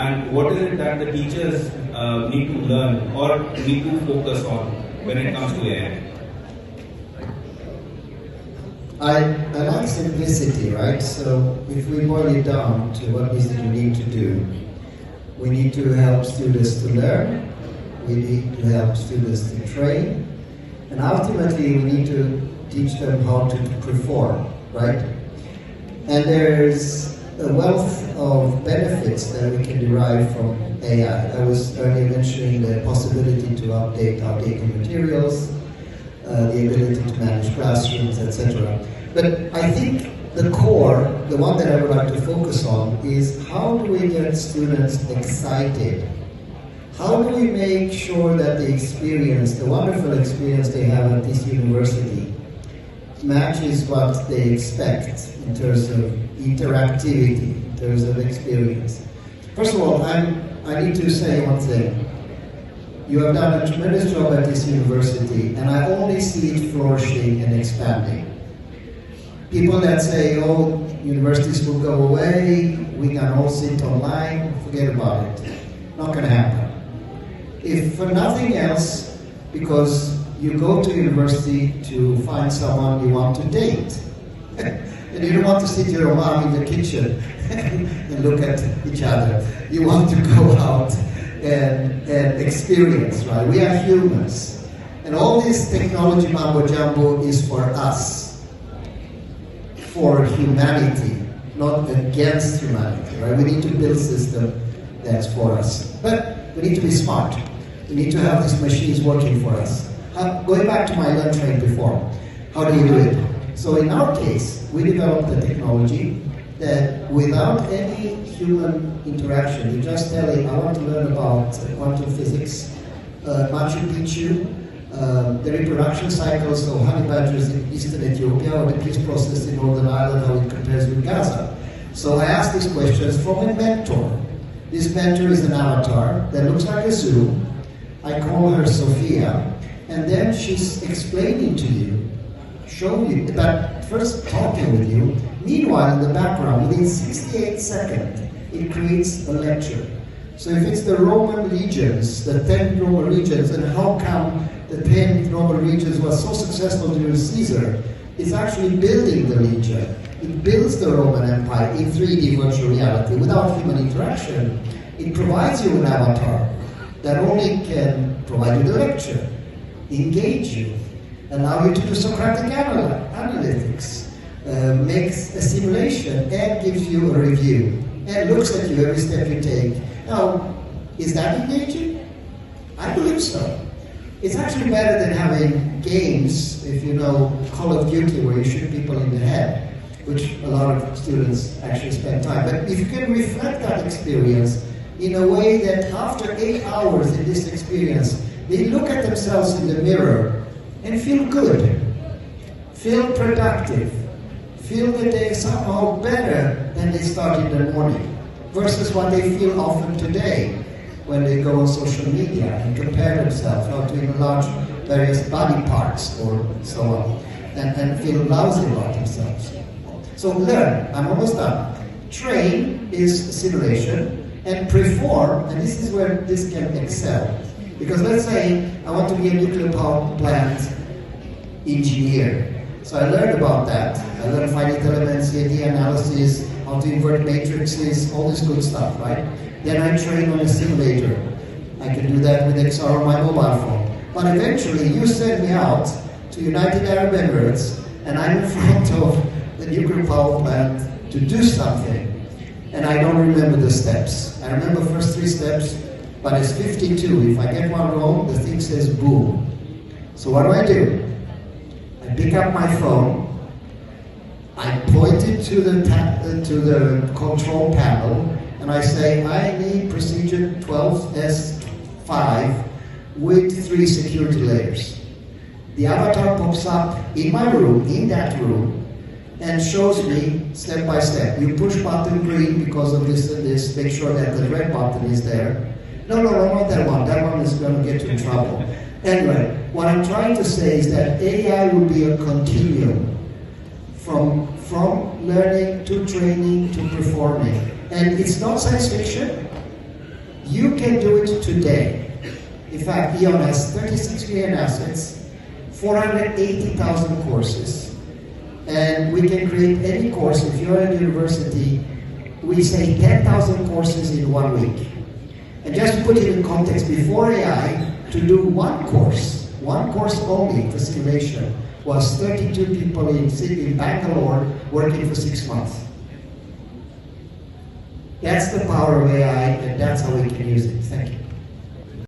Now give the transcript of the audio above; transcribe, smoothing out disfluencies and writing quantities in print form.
and what is it that the teachers need to learn or need to focus on when it comes to AI? I like simplicity, right? So if we boil it down to what is it we need to do, we need to help students to learn, we need to help students to train, and ultimately we need to teach them how to perform, right? And there's a wealth of benefits that we can derive from AI. I was earlier mentioning the possibility to update outdated materials, the ability to manage classrooms, etc. But I think the core, the one that I would like to focus on, is how do we get students excited? How do we make sure that the experience, the wonderful experience they have at this university, matches what they expect in terms of interactivity, in terms of experience? First of all, I need to say one thing. You have done a tremendous job at this university, and I only see it flourishing and expanding. People that say, oh, universities will go away, we can all sit online, forget about it. Not going to happen. If for nothing else, because you go to university to find someone you want to date. And you don't want to sit your mom in the kitchen and look at each other. You want to go out and experience, right? We are humans. And all this technology mambo jumbo is for us. For humanity, not against humanity, right? We need to build a system that's for us. But we need to be smart. We need to have these machines working for us. Going back to my learn, train, perform, how do you do it? So in our case, we developed a technology that without any human interaction, you just tell it, I want to learn about quantum physics, Machu Picchu, the reproduction cycles of honey badgers in eastern Ethiopia, or the peace process in Northern Ireland, how it compares with Gaza. So I asked these questions from a mentor. This mentor is an avatar that looks like a zoo. I call her Sophia, and then she's explaining to you, showing you, but first talking with you. Meanwhile, in the background, within 68 seconds, it creates a lecture. So if it's the Roman legions, the 10 Roman legions, and how come the 10 Roman legions was so successful during Caesar, it's actually building the legion. It builds the Roman Empire in 3D virtual reality without human interaction. It provides you an avatar that only can provide you the lecture, engage you, allow you to do Socratic analytics, makes a simulation and gives you a review, and looks at you every step you take. Now, is that engaging? I believe so. It's actually better than having games, if you know Call of Duty, where you shoot people in the head, which a lot of students actually spend time. But if you can reflect that experience in a way that after 8 hours in this experience, they look at themselves in the mirror and feel good, feel productive, feel that they're somehow better than they started the morning, versus what they feel often today when they go on social media and compare themselves, how to enlarge various body parts or so on, and feel lousy about themselves. So learn, I'm almost done. Train is simulation, and perform, and this is where this can excel. Because let's say I want to be a nuclear power plant engineer. So I learned about that. I learned finite elements, CAD analysis, how to invert matrices, all this good stuff, right? Then I train on a simulator. I can do that with XR on my mobile phone. But eventually, you send me out to United Arab Emirates, and I'm in front of the nuclear power plant to do something. And I don't remember the steps. I remember the first 3 steps, but it's 52. If I get one wrong, the thing says boom. So what do? I pick up my phone, I point it to the control panel, and I say, I need procedure 12S5 with 3 security layers. The avatar pops up in my room, in that room, and shows me step by step. You push button green because of this and this, make sure that the red button is there. No, not that one. That one is going to get you in trouble. Anyway, what I'm trying to say is that AI will be a continuum from learning to training to performing. And it's not science fiction. You can do it today. In fact, E.ON has 36 million assets, 480,000 courses, and we can create any course. If you're at university, we say 10,000 courses in 1 week. And just to put it in context, before AI, to do one course only for simulation, was 32 people in Bangalore working for 6 months. That's the power of AI, and that's how we can use it. Thank you.